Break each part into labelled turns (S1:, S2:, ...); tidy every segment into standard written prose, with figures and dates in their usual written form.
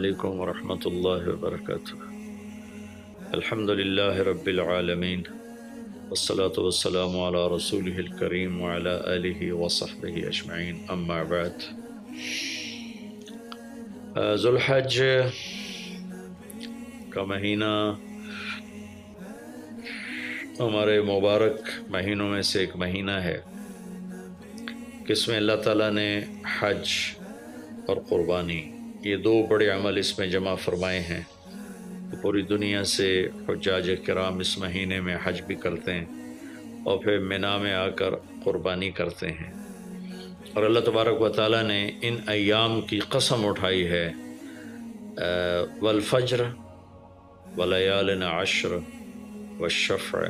S1: علیکم ورحمۃ اللہ وبرکاتہ۔ الحمد للہ رب العالمین والصلاة والسلام علی رسولہ الکریم وعلی آلہ وصحبہ اجمعین، اما بعد۔ ذوالحج کا مہینہ ہمارے مبارک مہینوں میں سے ایک مہینہ ہے کہ اس میں اللہ تعالیٰ نے حج اور قربانی، یہ دو بڑے عمل اس میں جمع فرمائے ہیں۔ پوری دنیا سے حجاج کرام اس مہینے میں حج بھی کرتے ہیں اور پھر منا میں آ کر قربانی کرتے ہیں، اور اللہ تبارک و تعالیٰ نے ان ایام کی قسم اٹھائی ہے، والفجر ولیال عشر والشفع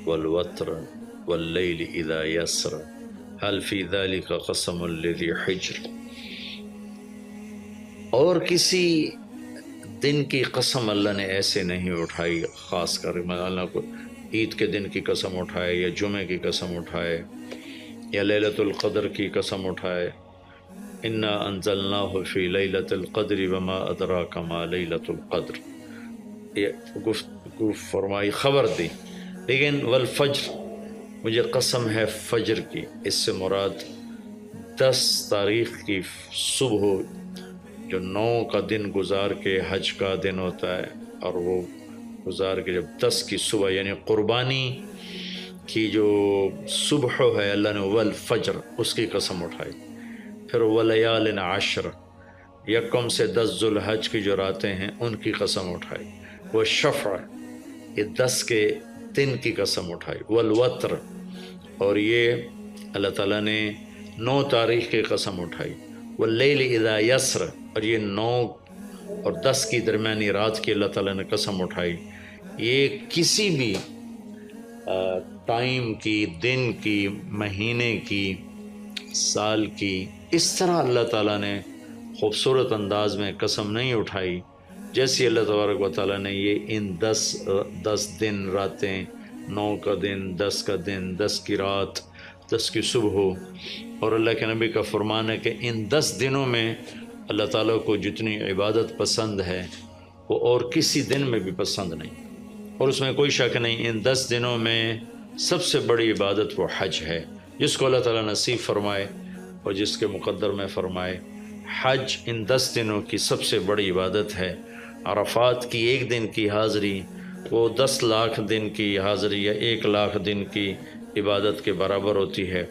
S1: والوتر واللیل اذا یسر هل فی ذلک قسم لذی حجر۔ اور کسی دن کی قسم اللہ نے ایسے نہیں اٹھائی، خاص کر اللہ کو عید کے دن کی قسم اٹھائے یا جمعے کی قسم اٹھائے یا لیلۃ القدر کی قسم اٹھائے، انا انزلناہ فی لیلۃ القدر وما ادراک ما لیلۃ القدر، یہ گفتگو فرمائی، خبر دی۔ لیکن والفجر، مجھے قسم ہے فجر کی، اس سے مراد 10 تاریخ کی صبح، جو 9 کا دن گزار کے حج کا دن ہوتا ہے، اور وہ گزار کے جب 10 کی صبح یعنی قربانی کی جو صبح ہے، اللہ نے والفجر اس کی قسم اٹھائی۔ پھر ولیال عشر، یکم سے 10 ذوالحج کی جو راتیں ہیں ان کی قسم اٹھائی۔ والشفع، یہ 10 کے دن کی قسم اٹھائی۔ والوتر، اور یہ اللہ تعالیٰ نے 9 تاریخ کی قسم اٹھائی۔ واللیل اذا یسر، اور یہ 9 اور 10 کی درمیانی رات کی اللہ تعالیٰ نے قسم اٹھائی۔ یہ کسی بھی ٹائم کی، دن کی، مہینے کی، سال کی، اس طرح اللہ تعالیٰ نے خوبصورت انداز میں قسم نہیں اٹھائی جیسی اللہ تبارک و تعالیٰ نے یہ ان 10 دن راتیں، 9 کا دن، 10 کا دن، 10 کی رات، 10 کی صبح۔ اور اللہ کے نبی کا فرمان ہے کہ ان 10 دنوں میں اللہ تعالیٰ کو جتنی عبادت پسند ہے وہ اور کسی دن میں بھی پسند نہیں، اور اس میں کوئی شک نہیں، ان 10 دنوں میں سب سے بڑی عبادت وہ حج ہے، جس کو اللہ تعالیٰ نصیب فرمائے اور جس کے مقدر میں فرمائے۔ حج ان 10 دنوں کی سب سے بڑی عبادت ہے۔ عرفات کی 1 دن کی حاضری وہ 10 لاکھ دن کی حاضری یا 1 لاکھ دن کی عبادت کے برابر ہوتی ہے،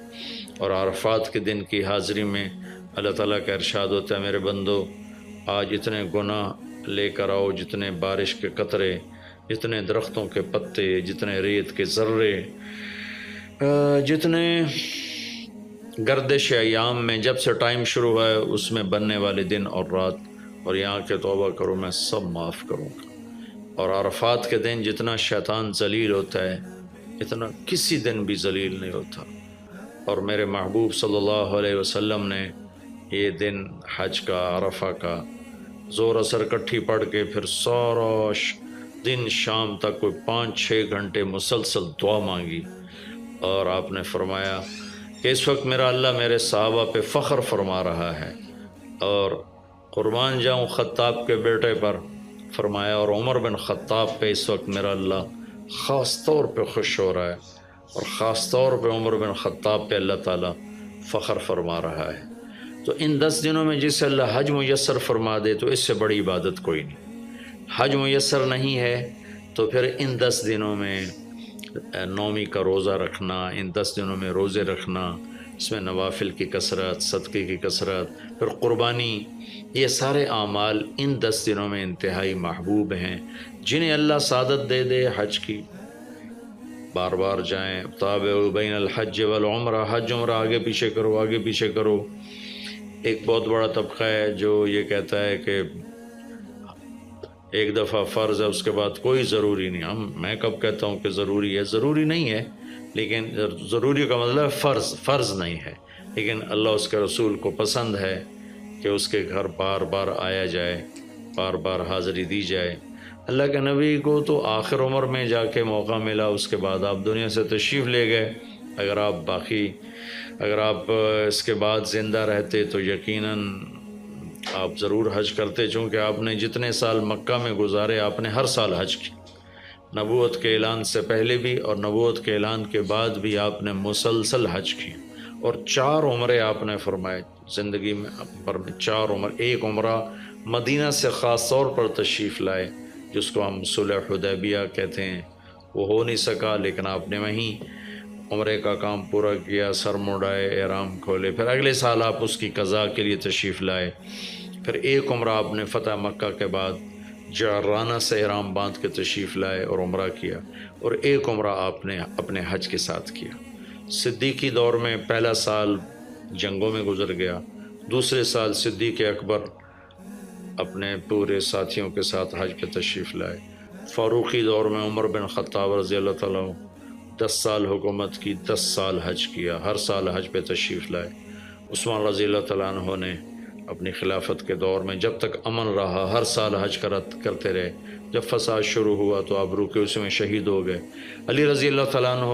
S1: اور عرفات کے دن کی حاضری میں اللہ تعالیٰ کا ارشاد ہوتا ہے، میرے بندو آج اتنے گناہ لے کر آؤ، جتنے بارش کے قطرے، جتنے درختوں کے پتے، جتنے ریت کے ذرے، جتنے گردش ایام میں جب سے ٹائم شروع ہوا ہے اس میں بننے والے دن اور رات، اور یہاں کے توبہ کرو، میں سب معاف کروں گا۔ اور عرفات کے دن جتنا شیطان ذلیل ہوتا ہے اتنا کسی دن بھی ذلیل نہیں ہوتا، اور میرے محبوب صلی اللہ علیہ وسلم نے یہ دن حج کا، عرفہ کا، زور اثر کٹھی پڑھ کے پھر سارا دن شام تک کوئی 5-6 گھنٹے مسلسل دعا مانگی، اور آپ نے فرمایا کہ اس وقت میرا اللہ میرے صحابہ پہ فخر فرما رہا ہے، اور قربان جاؤں خطاب کے بیٹے پر، فرمایا، اور عمر بن خطاب پہ اس وقت میرا اللہ خاص طور پہ خوش ہو رہا ہے، اور خاص طور پہ عمر بن خطاب پہ اللہ تعالیٰ فخر فرما رہا ہے۔ تو ان 10 دنوں میں جسے اللہ حج میسر فرما دے تو اس سے بڑی عبادت کوئی نہیں۔ حج میسر نہیں ہے تو پھر ان 10 دنوں میں نومی کا روزہ رکھنا، ان 10 دنوں میں روزے رکھنا، اس میں نوافل کی کثرت، صدقے کی کثرت، پھر قربانی، یہ سارے اعمال ان 10 دنوں میں انتہائی محبوب ہیں، جنہیں اللہ سعادت دے دے حج کی، بار بار جائیں۔ تابعوا بین الحج والعمرہ، حج عمرہ آگے پیچھے کرو، آگے پیچھے کرو۔ ایک بہت بڑا طبقہ ہے جو یہ کہتا ہے کہ ایک دفعہ فرض ہے اس کے بعد کوئی ضروری نہیں۔ میں کب کہتا ہوں کہ ضروری ہے؟ ضروری نہیں ہے، لیکن ضروری کا مطلب فرض نہیں ہے، لیکن اللہ اس کے رسول کو پسند ہے کہ اس کے گھر بار بار آیا جائے، بار بار حاضری دی جائے۔ اللہ کے نبی کو تو آخر عمر میں جا کے موقع ملا، اس کے بعد آپ دنیا سے تشریف لے گئے۔ اگر آپ اس کے بعد زندہ رہتے تو یقیناً آپ ضرور حج کرتے، چونکہ آپ نے جتنے سال مکہ میں گزارے آپ نے ہر سال حج کی، نبوت کے اعلان سے پہلے بھی اور نبوت کے اعلان کے بعد بھی آپ نے مسلسل حج کی، اور 4 عمرے آپ نے فرمائے زندگی میں پر میں 4 عمر، ایک عمرہ مدینہ سے خاص طور پر تشریف لائے جس کو ہم صلح حدیبیہ کہتے ہیں، وہ ہو نہیں سکا لیکن آپ نے وہیں عمرے کا کام پورا کیا، سر مڑائے، احرام کھولے، پھر اگلے سال آپ اس کی قضاء کے لیے تشریف لائے، پھر ایک عمرہ آپ نے فتح مکہ کے بعد جعرانہ سے احرام باندھ کے تشریف لائے اور عمرہ کیا، اور ایک عمرہ آپ نے اپنے حج کے ساتھ کیا۔ صدیقی دور میں پہلا سال جنگوں میں گزر گیا، دوسرے سال صدیق اکبر اپنے پورے ساتھیوں کے ساتھ حج پہ تشریف لائے، فاروقی دور میں عمر بن خطاب رضی اللہ تعالیٰ 10 سال حکومت کی، 10 سال حج کیا، ہر سال حج پہ تشریف لائے۔ عثمان رضی اللہ تعالیٰ عنہ نے اپنی خلافت کے دور میں جب تک امن رہا ہر سال حج کرتے رہے، جب فساد شروع ہوا تو آپ رکے، اس میں شہید ہو گئے۔ علی رضی اللہ تعالیٰ عنہ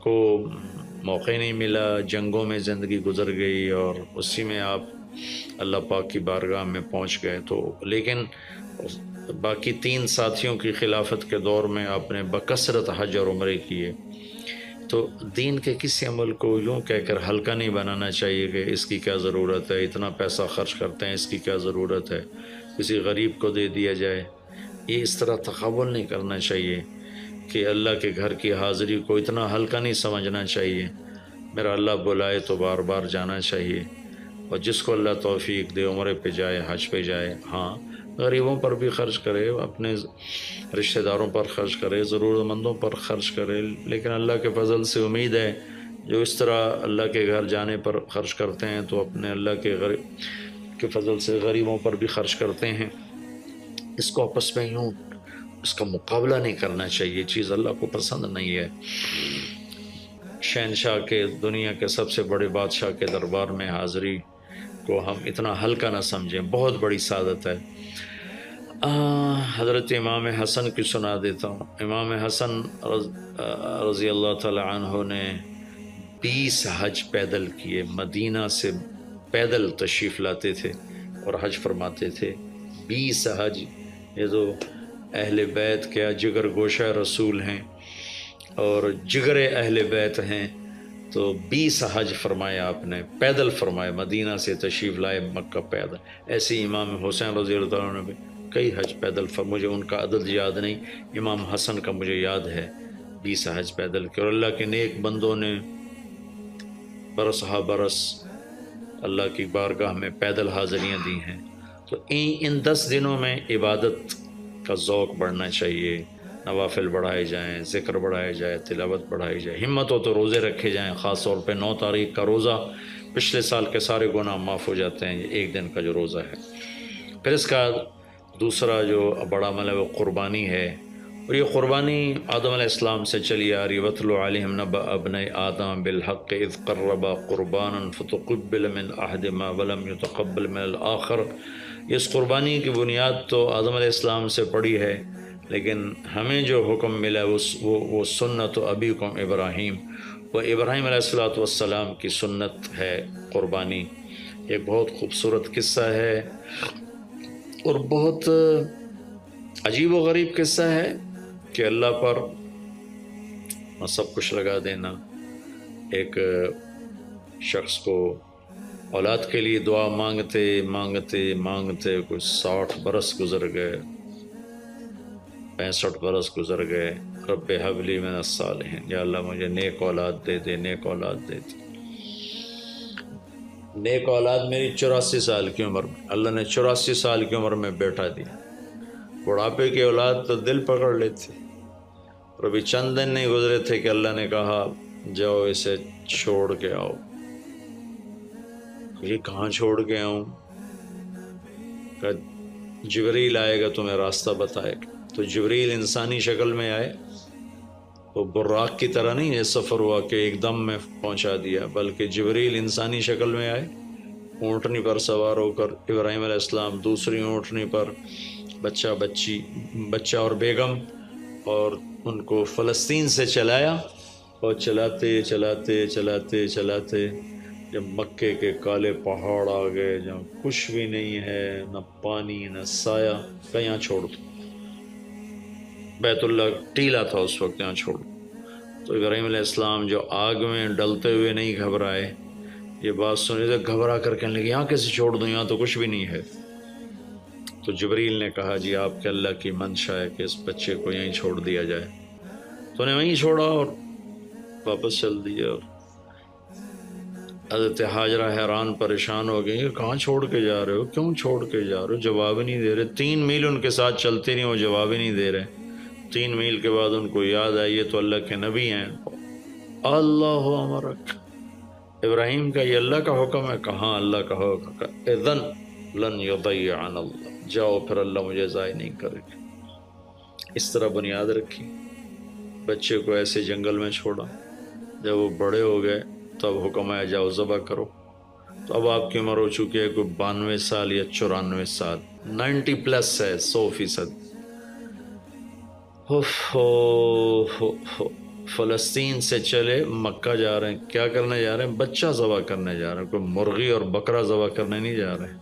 S1: کو موقع نہیں ملا، جنگوں میں زندگی گزر گئی اور اسی میں آپ اللہ پاک کی بارگاہ میں پہنچ گئے، تو لیکن باقی 3 ساتھیوں کی خلافت کے دور میں آپ نے بکثرت حج اور عمرے کیے۔ تو دین کے کسی عمل کو یوں کہہ کر ہلکا نہیں بنانا چاہیے کہ اس کی کیا ضرورت ہے، اتنا پیسہ خرچ کرتے ہیں، اس کی کیا ضرورت ہے، کسی غریب کو دے دیا جائے، یہ اس طرح تقابل نہیں کرنا چاہیے کہ اللہ کے گھر کی حاضری کو اتنا ہلکا نہیں سمجھنا چاہیے۔ میرا اللہ بلائے تو بار بار جانا چاہیے، اور جس کو اللہ توفیق دے عمرے پہ جائے، حج پہ جائے، ہاں غریبوں پر بھی خرچ کرے، اپنے رشتہ داروں پر خرچ کرے، ضرورت مندوں پر خرچ کرے، لیکن اللہ کے فضل سے امید ہے جو اس طرح اللہ کے گھر جانے پر خرچ کرتے ہیں تو اپنے اللہ کے فضل سے غریبوں پر بھی خرچ کرتے ہیں۔ اس کو آپس میں یوں اس کا مقابلہ نہیں کرنا چاہیے، چیز اللہ کو پسند نہیں ہے۔ شہنشاہ کے، دنیا کے سب سے بڑے بادشاہ کے دربار میں حاضری کو ہم اتنا ہلکا نہ سمجھیں، بہت بڑی سعادت ہے۔ حضرت امام حسن کی سنا دیتا ہوں۔ امام حسن رضی اللہ تعالی عنہ نے 20 حج پیدل کیے، مدینہ سے پیدل تشریف لاتے تھے اور حج فرماتے تھے۔ 20 حج، یہ تو اہل بیت کیا جگر گوشہ رسول ہیں اور جگر اہل بیت ہیں، تو 20 حج فرمایا آپ نے، پیدل فرمایا، مدینہ سے تشریف لائے مکہ پیدل۔ ایسے ہی امام حسین رضی اللہ عنہ نے بھی کئی حج پیدل مجھے ان کا عدد یاد نہیں، امام حسن کا مجھے یاد ہے 20 حج پیدل کے، اور اللہ کے نیک بندوں نے برس ہا برس اللہ کی بارگاہ میں پیدل حاضریاں دی ہیں۔ تو ان 10 دنوں میں عبادت کا ذوق بڑھنا چاہیے، نوافل بڑھائے جائیں، ذکر بڑھائے جائے، تلاوت بڑھائی جائے، ہمت ہو تو روزے رکھے جائیں، خاص طور پہ 9 تاریخ کا روزہ پچھلے سال کے سارے گناہ معاف ہو جاتے ہیں، یہ ایک دن کا جو روزہ ہے۔ پھر اس کا دوسرا جو بڑا عمل ہے وہ قربانی ہے، اور یہ قربانی آدم علیہ السلام سے چلی آ رہی۔ وَاتْلُ عَلَيْهِمْ نَبَأَ ابْنَيْ آدَمَ بِالْحَقِّ إِذْ قَرَّبَا قُرْبَانًا فَتُقُبِّلَ مِنْ أَحَدِهِمَا وَلَمْ يُتَقَبَّلْ مِنَ الْآخَرِ۔ اس قربانی کی بنیاد تو آدم علیہ السلام سے پڑی ہے، لیکن ہمیں جو حکم ملا وہ سنت ابیکم ابراہیم، وہ ابراہیم علیہ السلام کی سنت ہے قربانی۔ ایک بہت خوبصورت قصہ ہے اور بہت عجیب و غریب قصہ ہے کہ اللہ پر سب کچھ لگا دینا۔ ایک شخص کو اولاد کے لیے دعا مانگتے مانگتے مانگتے کچھ 60 برس گزر گئے، 65 برس گزر گئے۔ رب ہب لی من الصالحین، یا اللہ مجھے نیک اولاد دے دے، نیک اولاد دے دے۔ نیک اولاد میری 84 سال کی عمر میں، اللہ نے 84 سال کی عمر میں بیٹا دیا۔ بڑھاپے کی اولاد تو دل پکڑ لیتی، اور ابھی چند دن نہیں گزرے تھے کہ اللہ نے کہا جاؤ اسے چھوڑ کے آؤ۔ یہ کہاں چھوڑ کے آؤں؟ کہ جبریل آئے گا تمہیں راستہ بتائے گا۔ تو جبریل انسانی شکل میں آئے، وہ براق کی طرح نہیں یہ سفر ہوا کہ ایک دم میں پہنچا دیا، بلکہ جبریل انسانی شکل میں آئے، اونٹنی پر سوار ہو کر، ابراہیم علیہ السلام دوسری اونٹنی پر، بچہ اور بیگم، اور ان کو فلسطین سے چلایا، اور چلاتے چلاتے چلاتے چلاتے جب مکے کے کالے پہاڑ آ گئے جہاں کچھ بھی نہیں ہے، نہ پانی نہ سایہ، کہ یہاں چھوڑ دو، بیت اللہ ٹیلا تھا اس وقت، یہاں چھوڑ دو۔ تو ابراہیم علیہ السلام جو آگ میں ڈلتے ہوئے نہیں گھبرائے، یہ بات سنی تو گھبرا کر کہنے لگے یہاں کیسے چھوڑ دوں، یہاں تو کچھ بھی نہیں ہے۔ تو جبریل نے کہا جی آپ کے اللہ کی منشا ہے کہ اس بچے کو یہیں چھوڑ دیا جائے، تو نے وہیں چھوڑا اور واپس چل دیا۔ اور حضرت حاجرہ حیران پریشان ہو گئی کہ کہاں چھوڑ کے جا رہے ہو، کیوں چھوڑ کے جا رہے ہو، جواب ہی نہیں دے رہے۔ 3 میل ان کے ساتھ چلتے نہیں، وہ جواب ہی نہیں دے رہے۔ 3 میل کے بعد ان کو یاد آئی یہ تو اللہ کے نبی ہیں۔ اللہ امرک، ابراہیم کا یہ اللہ کا حکم ہے؟ کہاں اللہ کا حکم ہے، اذن لن یضیعنا اللہ، جاؤ پھر اللہ مجھے ضائع نہیں کرے گا۔ اس طرح بنیاد رکھی، بچے کو ایسے جنگل میں چھوڑا۔ جب وہ بڑے ہو گئے تب حکم آیا جاؤ ذبح کرو۔ تو اب آپ کی عمر ہو چکی ہے کوئی 92 سال یا 94 سال، 90 پلس ہے، 100%۔ فلسطین سے چلے مکہ جا رہے ہیں، کیا کرنے جا رہے ہیں؟ بچہ ذبح کرنے جا رہے ہیں، کوئی مرغی اور بکرا ذبح کرنے نہیں جا رہے ہیں۔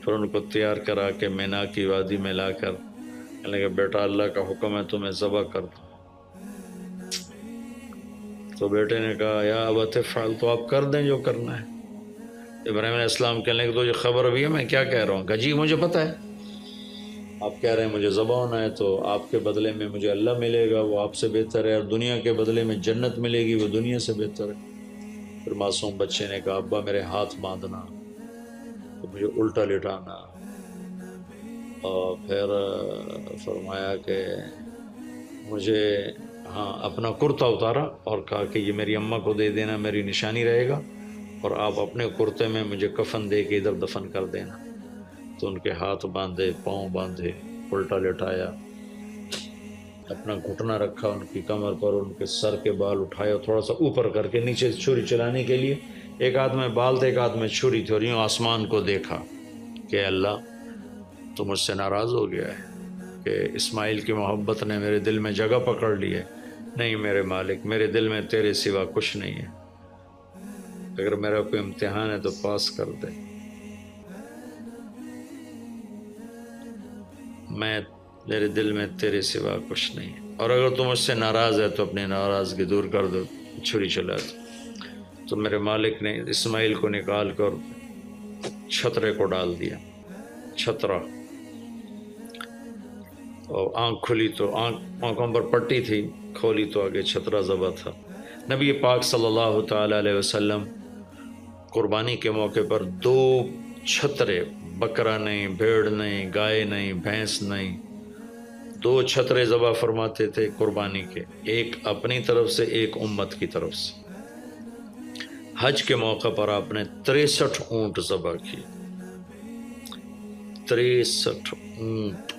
S1: پھر ان کو تیار کرا کے مینا کی وادی میں لا کر کہنے لگے بیٹا اللہ کا حکم ہے تمہیں ذبح کر دو۔ تو بیٹے نے کہا یا ابت افعل، تو آپ کر دیں جو کرنا ہے۔ ابراہیم علیہ السلام کہنے لگے تو یہ خبر بھی ہے میں کیا کہہ رہا ہوں؟ کہا جی مجھے پتہ ہے، آپ کہہ رہے ہیں مجھے ذبح ہونا ہے تو آپ کے بدلے میں مجھے اللہ ملے گا، وہ آپ سے بہتر ہے، اور دنیا کے بدلے میں جنت ملے گی، وہ دنیا سے بہتر ہے۔ پھر معصوم بچے نے کہا ابا میرے ہاتھ باندھنا، تو مجھے الٹا لٹانا، اور پھر فرمایا کہ مجھے اپنا کرتا اتارا اور کہا کہ یہ میری اماں کو دے دینا، میری نشانی رہے گا، اور آپ اپنے کرتے میں مجھے کفن دے کے ادھر دفن کر دینا۔ تو ان کے ہاتھ باندھے، پاؤں باندھے، الٹا لٹایا، اپنا گھٹنا رکھا ان کی کمر پر، ان کے سر کے بال اٹھایا تھوڑا سا اوپر کر کے نیچے چھری چلانے کے لیے، ایک ہاتھ میں بال تھے ایک ہاتھ میں چھری تھی، اور یوں آسمان کو دیکھا کہ اللہ تو مجھ سے ناراض ہو گیا ہے کہ اسماعیل کی محبت نے میرے دل میں جگہ پکڑ لی ہے۔ نہیں میرے مالک، میرے دل میں تیرے سوا کچھ نہیں ہے، اگر میرا کوئی امتحان ہے تو پاس کر دے، میرے دل میں تیرے سوا کچھ نہیں ہے، اور اگر تم مجھ سے ناراض ہے تو اپنی ناراضگی دور کر دو، چھری چلا دو۔ تو میرے مالک نے اسماعیل کو نکال کر چھترے کو ڈال دیا، چھترا، اور آنکھ کھلی تو آنکھوں پر پٹی تھی، کھولی تو آگے چھترا ذبح تھا۔ نبی پاک صلی اللہ تعالی علیہ وسلم قربانی کے موقع پر 2 چھترے، بکرا نہیں، بھیڑ نہیں، گائے نہیں، بھینس نہیں، 2 چھترے ذبح فرماتے تھے قربانی کے، ایک اپنی طرف سے ایک امت کی طرف سے۔ حج کے موقع پر آپ نے 63 اونٹ ذبح کیے، 63 اونٹ،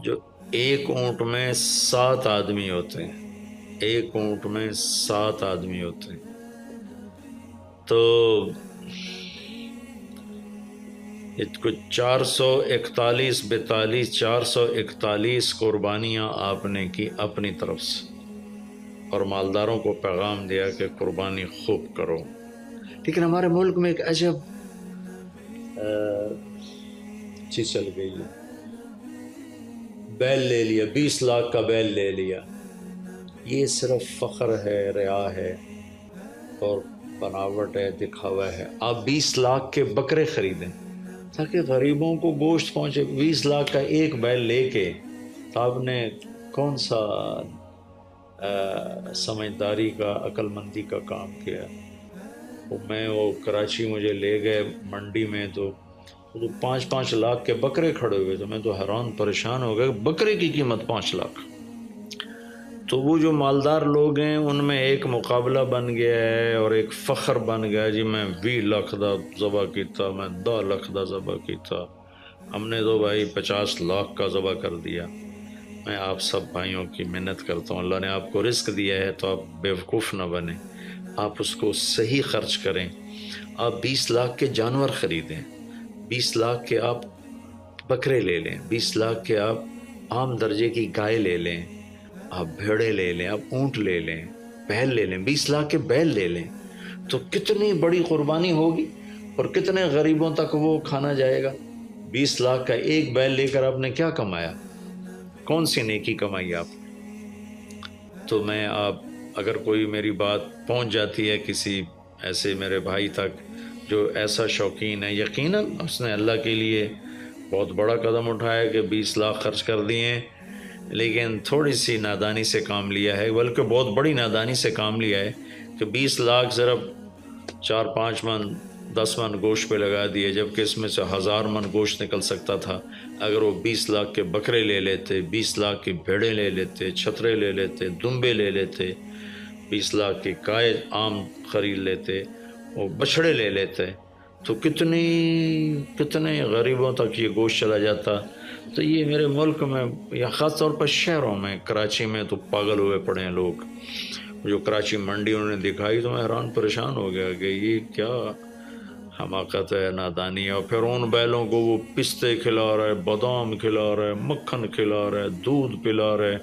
S1: جو ایک اونٹ میں 7 آدمی ہوتے ہیں، ایک اونٹ میں 7 آدمی ہوتے ہیں۔ تو کچھ 441 42 441 قربانیاں آپ نے کی اپنی طرف سے، اور مالداروں کو پیغام دیا کہ قربانی خوب کرو۔ لیکن ہمارے ملک میں ایک عجب چیز چل گئی ہے، بیل لے لیا، 20 لاکھ کا بیل لے لیا، یہ صرف فخر ہے، ریا ہے اور بناوٹ ہے، دکھاوا ہے۔ آپ 20 لاکھ کے بکرے خریدیں تاکہ غریبوں کو گوشت پہنچے، 20 لاکھ کا ایک بیل لے کے، تو آپ نے کون سا سمجھداری کا، عقل مندی کا کام کیا؟ وہ کراچی مجھے لے گئے منڈی میں، تو 5 لاکھ کے بکرے کھڑے ہوئے، تو میں تو حیران پریشان ہو گئے، بکرے کی قیمت 5 لاکھ۔ تو وہ جو مالدار لوگ ہیں ان میں ایک مقابلہ بن گیا ہے اور ایک فخر بن گیا ہے، جی میں 20 لاکھ دا ذبح کیتا، میں 10 لاکھ دا ذبح کیتا، ہم نے تو بھائی 50 لاکھ کا ذبح کر دیا۔ میں آپ سب بھائیوں کی منت کرتا ہوں، اللہ نے آپ کو رزق دیا ہے تو آپ بیوقوف نہ بنیں، آپ اس کو صحیح خرچ کریں۔ آپ 20 لاکھ کے جانور خریدیں، 20 لاکھ کے آپ بکرے لے لیں، 20 لاکھ کے آپ عام درجے کی گائے لے لیں، آپ بھیڑے لے لیں، آپ اونٹ لے لیں، بیل لے لیں، 20 لاکھ کے بیل لے لیں تو کتنی بڑی قربانی ہوگی اور کتنے غریبوں تک وہ کھانا جائے گا۔ 20 لاکھ کا ایک بیل لے کر آپ نے کیا کمایا؟ کون سی نیکی کمائی آپ نے؟ تو میں اگر کوئی میری بات پہنچ جاتی ہے کسی ایسے میرے بھائی تک جو ایسا شوقین ہے، یقیناً اس نے اللہ کے لیے بہت بڑا قدم اٹھایا کہ 20 لاکھ خرچ کر دیے ہیں، لیکن تھوڑی سی نادانی سے کام لیا ہے، بلکہ بہت بڑی نادانی سے کام لیا ہے کہ 20 لاکھ صرف 4-5 من 10 من گوشت پہ لگا دیے، جبکہ اس میں سے 1000 من گوشت نکل سکتا تھا اگر وہ 20 لاکھ کے بکرے لے لیتے، 20 لاکھ کی بھیڑیں لے لیتے، چھترے لے لیتے، دمبے لے لیتے، 20 لاکھ کی گائے عام خرید لیتے، وہ بچھڑے لے لیتے، تو کتنے غریبوں تک یہ گوشت چلا جاتا۔ تو یہ میرے ملک میں یا خاص طور پر شہروں میں، کراچی میں تو پاگل ہوئے پڑے ہیں لوگ۔ جو کراچی منڈی انہوں نے دکھائی تو میں حیران پریشان ہو گیا کہ یہ کیا حماقت ہے، نادانی ہے۔ اور پھر ان بیلوں کو وہ پستے کھلا رہا ہے، بادام کھلا رہا ہے، مکھن کھلا رہا ہے، دودھ پلا رہا ہے۔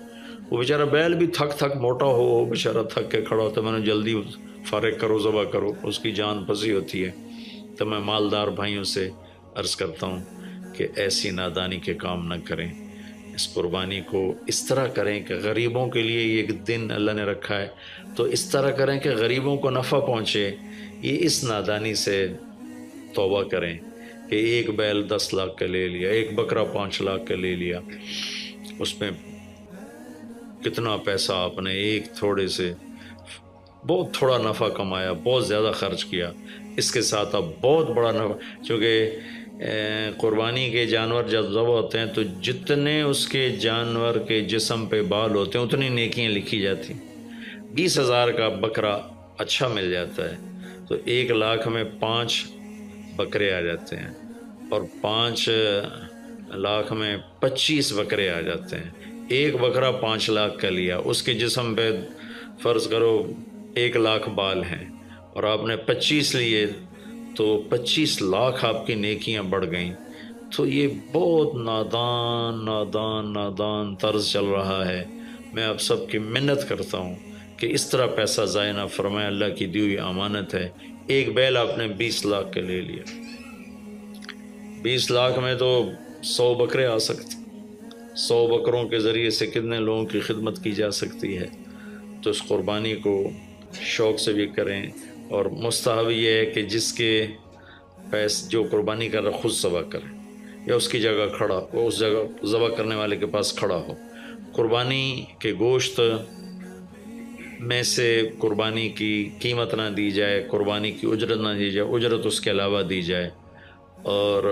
S1: وہ بیچارہ بیل بھی تھک موٹا ہو بیچارہ تھک کے کھڑا ہوتا ہے، میں نے جلدی فارغ کرو، ذبح کرو، اس کی جان پھنسی ہوتی ہے۔ تو میں مالدار بھائیوں سے عرض کرتا ہوں کہ ایسی نادانی کے کام نہ کریں، اس قربانی کو اس طرح کریں کہ غریبوں کے لیے یہ دن اللہ نے رکھا ہے تو اس طرح کریں کہ غریبوں کو نفع پہنچے۔ یہ اس نادانی سے توبہ کریں کہ ایک بیل 10 لاکھ کا لے لیا، ایک بکرا 5 لاکھ کا لے لیا، اس میں کتنا پیسہ آپ نے ایک تھوڑے سے بہت تھوڑا نفع کمایا، بہت زیادہ خرچ کیا۔ اس کے ساتھ اب بہت بڑا نفع، چونکہ قربانی کے جانور جب ذبح ہوتے ہیں تو جتنے اس کے جانور کے جسم پہ بال ہوتے ہیں اتنی نیکیاں لکھی جاتی۔ 20,000 کا بکرا اچھا مل جاتا ہے تو 1 لاکھ میں 5 بکرے آ جاتے ہیں، اور 5 لاکھ میں 25 بکرے آ جاتے ہیں۔ ایک بکرا 5 لاکھ کا لیا، اس کے جسم پہ فرض کرو 1 لاکھ بال ہیں اور آپ نے 25 لیے تو 25 لاکھ آپ کی نیکیاں بڑھ گئیں۔ تو یہ بہت نادان طرز چل رہا ہے۔ میں آپ سب کی منت کرتا ہوں کہ اس طرح پیسہ ضائع نہ فرمائیں، اللہ کی دی ہوئی امانت ہے۔ ایک بیل آپ نے 20 لاکھ کے لے لیا، 20 لاکھ میں تو 100 بکرے آ سکتے، 100 بکروں کے ذریعے سے کتنے لوگوں کی خدمت کی جا سکتی ہے۔ تو اس قربانی کو شوق سے بھی کریں، اور مستحب یہ ہے کہ جس کے جو قربانی کر رہا خود ذبح کرے یا اس کی جگہ کھڑا، وہ اس جگہ ذبح کرنے والے کے پاس کھڑا ہو۔ قربانی کے گوشت میں سے قربانی کی قیمت نہ دی جائے، قربانی کی اجرت نہ دی جائے، اجرت اس کے علاوہ دی جائے، اور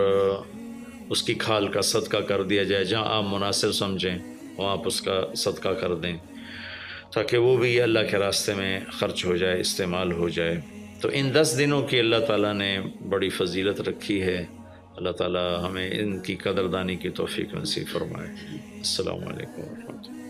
S1: اس کی کھال کا صدقہ کر دیا جائے۔ جہاں آپ مناسب سمجھیں وہاں آپ اس کا صدقہ کر دیں تاکہ وہ بھی اللہ کے راستے میں خرچ ہو جائے، استعمال ہو جائے۔ تو ان 10 دنوں کی اللہ تعالیٰ نے بڑی فضیلت رکھی ہے۔ اللہ تعالیٰ ہمیں ان کی قدردانی کی توفیق نصیب فرمائے۔ السلام علیکم ورحمۃ اللہ۔